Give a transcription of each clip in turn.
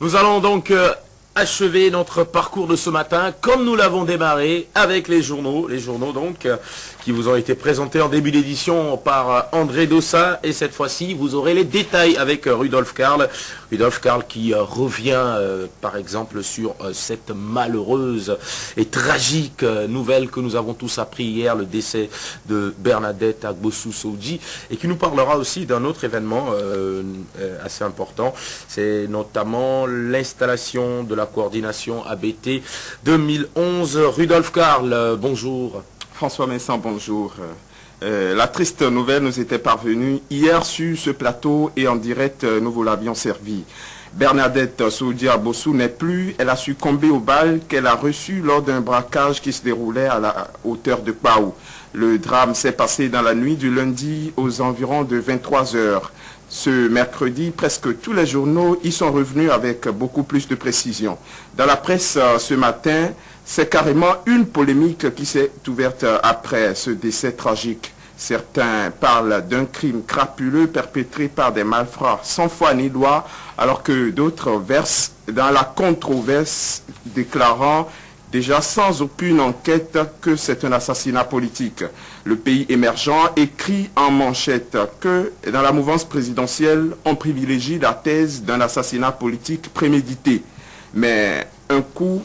Nous allons donc achever notre parcours de ce matin, comme nous l'avons démarré, avec les journaux donc, qui vous ont été présentés en début d'édition par André Dossa, et cette fois-ci, vous aurez les détails avec Rudolf Karl. Rudolf Karl qui revient, par exemple, sur cette malheureuse et tragique nouvelle que nous avons tous appris hier, le décès de Bernadette Agbossou-Soudji, et qui nous parlera aussi d'un autre événement assez important. C'est notamment l'installation de la coordination ABT 2011. Rudolf Karl, bonjour. François Vincent, bonjour. La triste nouvelle nous était parvenue hier sur ce plateau et en direct, nous vous l'avions servi. Bernadette Soudji Agbossou n'est plus, elle a succombé aux balles qu'elle a reçues lors d'un braquage qui se déroulait à la hauteur de Kpaou. Le drame s'est passé dans la nuit du lundi aux environs de 23 heures. Ce mercredi, presque tous les journaux y sont revenus avec beaucoup plus de précision. Dans la presse ce matin, c'est carrément une polémique qui s'est ouverte après ce décès tragique. Certains parlent d'un crime crapuleux perpétré par des malfrats sans foi ni loi, alors que d'autres versent dans la controverse, déclarant déjà sans aucune enquête que c'est un assassinat politique. Le pays émergent écrit en manchette que dans la mouvance présidentielle, on privilégie la thèse d'un assassinat politique prémédité. Mais un coup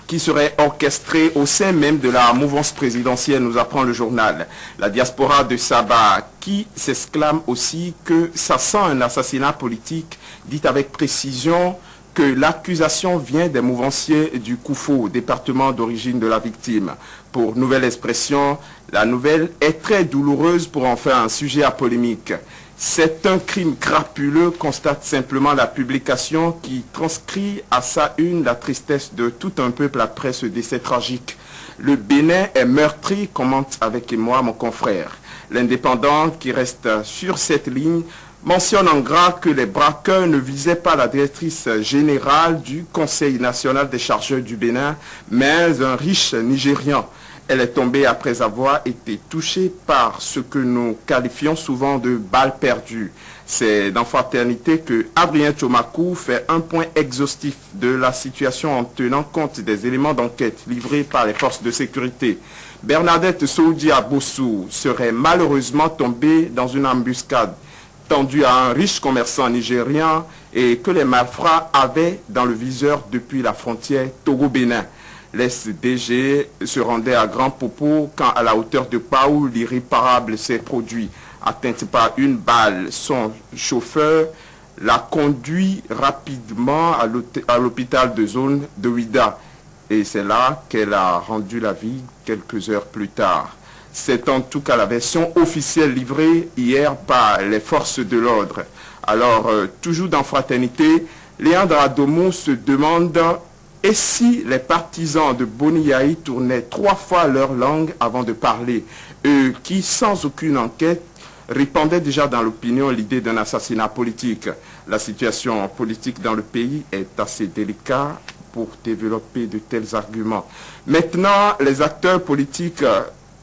qui serait orchestré au sein même de la mouvance présidentielle, nous apprend le journal. La diaspora de Sabah, qui s'exclame aussi que ça sent un assassinat politique, dit avec précision que l'accusation vient des mouvanciers du Koufo, département d'origine de la victime. Pour nouvelle expression, la nouvelle est très douloureuse pour en faire un sujet à polémique. C'est un crime crapuleux, constate simplement la publication qui transcrit à sa une la tristesse de tout un peuple après ce décès tragique. Le Bénin est meurtri, commente avec moi mon confrère. L'Indépendant, qui reste sur cette ligne, mentionne en gras que les braqueurs ne visaient pas la directrice générale du Conseil national des chargeurs du Bénin, mais un riche Nigérian. Elle est tombée après avoir été touchée par ce que nous qualifions souvent de balles perdues. C'est dans Fraternité que Adrien Tchomakou fait un point exhaustif de la situation en tenant compte des éléments d'enquête livrés par les forces de sécurité. Bernadette Soudji Agbossou serait malheureusement tombée dans une embuscade tendue à un riche commerçant nigérien et que les malfrats avaient dans le viseur depuis la frontière Togo-Bénin. L'SDG se rendait à Grand Popo quand à la hauteur de Kpaou, l'irréparable s'est produit. Atteinte par une balle, son chauffeur l'a conduit rapidement à l'hôpital de zone de Ouida. Et c'est là qu'elle a rendu la vie quelques heures plus tard. C'est en tout cas la version officielle livrée hier par les forces de l'ordre. Alors, toujours dans Fraternité, Léandre Adomo se demande: et si les partisans de Boni Yahi tournaient 3 fois leur langue avant de parler, eux qui, sans aucune enquête, répandaient déjà dans l'opinion l'idée d'un assassinat politique? La situation politique dans le pays est assez délicate pour développer de tels arguments. Maintenant, les acteurs politiques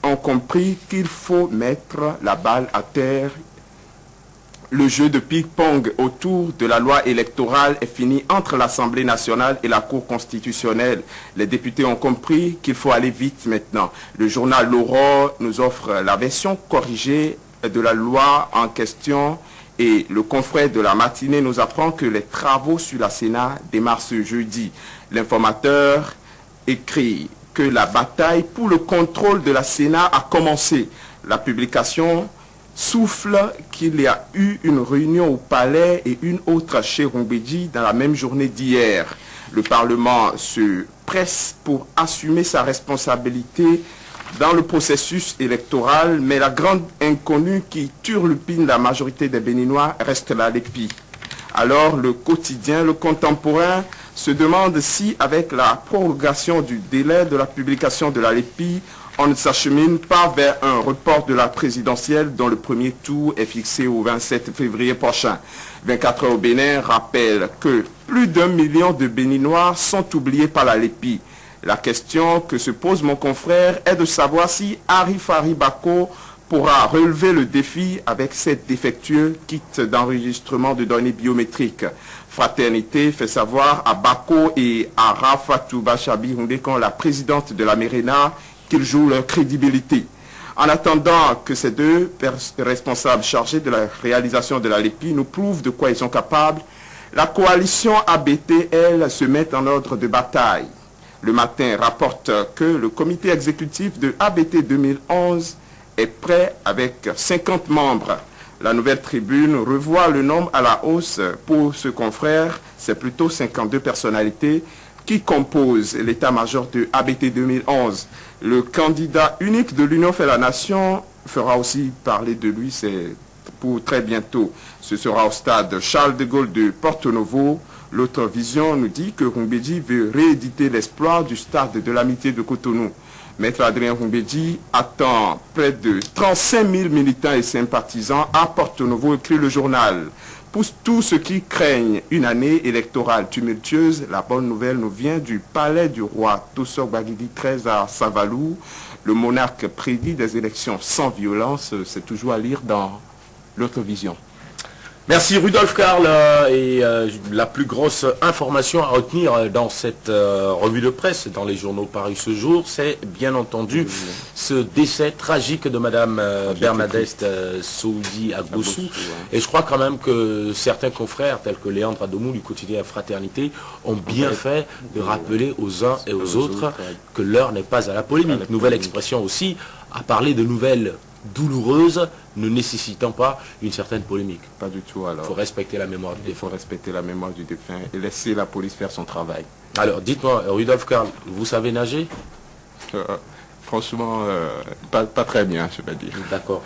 ont compris qu'il faut mettre la balle à terre. Le jeu de ping-pong autour de la loi électorale est fini entre l'Assemblée nationale et la Cour constitutionnelle. Les députés ont compris qu'il faut aller vite maintenant. Le journal L'Aurore nous offre la version corrigée de la loi en question et le confrère de la matinée nous apprend que les travaux sur la Sénat démarrent ce jeudi. L'informateur écrit que la bataille pour le contrôle de la Sénat a commencé. La publication souffle qu'il y a eu une réunion au palais et une autre chez Rumbedji dans la même journée d'hier. Le Parlement se presse pour assumer sa responsabilité dans le processus électoral, mais la grande inconnue qui turlupine la majorité des Béninois reste la LEPI. Alors le quotidien, le contemporain, se demande si avec la prorogation du délai de la publication de la LEPI, on ne s'achemine pas vers un report de la présidentielle dont le premier tour est fixé au 27 février prochain. 24 heures au Bénin rappelle que plus d'1 million de Béninois sont oubliés par la LEPI. La question que se pose mon confrère est de savoir si Arif Bako pourra relever le défi avec cette défectueux kit d'enregistrement de données biométriques. Fraternité fait savoir à Bako et à Rafatou Bachabi Houndékan, la présidente de la MERENA, qu'ils jouent leur crédibilité. En attendant que ces deux responsables chargés de la réalisation de la LEPI nous prouvent de quoi ils sont capables, la coalition ABT, elle, se met en ordre de bataille. Le Matin rapporte que le comité exécutif de ABT 2011 est prêt avec 50 membres. La Nouvelle Tribune revoit le nombre à la hausse pour ce confrère. C'est plutôt 52 personnalités qui composent l'état-major de ABT 2011. Le candidat unique de l'Union fait la nation fera aussi parler de lui, c'est pour très bientôt. Ce sera au stade Charles de Gaulle de Porto Novo. L'autre vision nous dit que Rumbedji veut rééditer l'espoir du stade de l'amitié de Cotonou. Maître Adrien Rumbedji attend près de 35 000 militants et sympathisants à Porto Novo, écrit le journal. Pour tous ceux qui craignent une année électorale tumultueuse, la bonne nouvelle nous vient du palais du roi Toussok Bagidi 13 à Savalou. Le monarque prédit des élections sans violence. C'est toujours à lire dans l'autre vision. Merci Rudolf Karl. Et la plus grosse information à retenir dans cette revue de presse, dans les journaux parus ce jour, c'est bien entendu ce décès tragique de Madame Bernadette Soudi Agbossou. Et je crois quand même que certains confrères, tels que Léandre Adomou du quotidien Fraternité, ont bien fait de rappeler aux uns et aux autres que l'heure n'est pas à la polémique. Nouvelle expression aussi, à parler de nouvelles douloureuse, ne nécessitant pas une certaine polémique. Pas du tout alors. Il faut respecter la mémoire du défunt. Il faut respecter la mémoire du défunt et laisser la police faire son travail. Alors, dites-moi, Rudolf Karl, vous savez nager? Franchement, pas très bien, je vais dire. D'accord.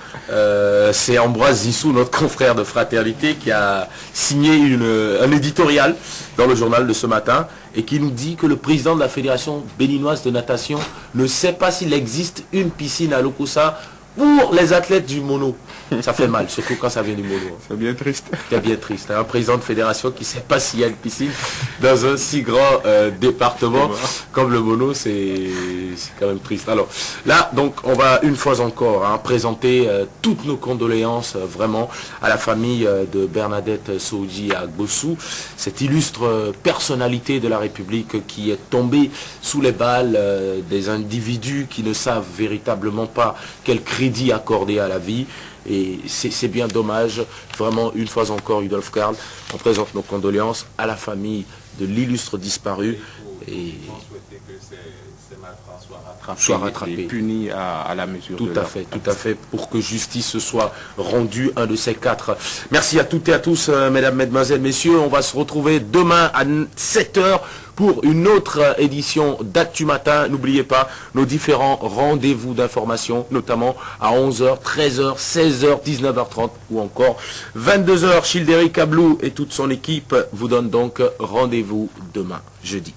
C'est Ambroise Zissou, notre confrère de Fraternité, qui a signé un éditorial dans le journal de ce matin et qui nous dit que le président de la Fédération béninoise de natation ne sait pas s'il existe une piscine à Lokossa pour les athlètes du mono. Ça fait mal, surtout quand ça vient du mono. C'est bien triste. C'est bien triste. Un président de fédération qui ne sait pas s'il y a une piscine dans un si grand département comme le mono, c'est quand même triste. Alors là, donc, on va une fois encore présenter toutes nos condoléances vraiment à la famille de Bernadette Soudi Agbossou, cette illustre personnalité de la République qui est tombée sous les balles des individus qui ne savent véritablement pas quel crédit accorder à la vie. Et c'est bien dommage, vraiment une fois encore, Rudolf Karl, on présente nos condoléances à la famille de l'illustre disparu. Et soit rattrapé et puni à la mesure de l'heure. Tout à fait, pour que justice soit rendue, un de ces quatre. Merci à toutes et à tous, mesdames, mesdemoiselles, messieurs. On va se retrouver demain à 7 h pour une autre édition d'Actu Matin. N'oubliez pas nos différents rendez-vous d'information, notamment à 11 h, 13 h, 16 h, 19 h 30 ou encore 22 h. Childéric Ablou et toute son équipe vous donnent donc rendez-vous demain, jeudi.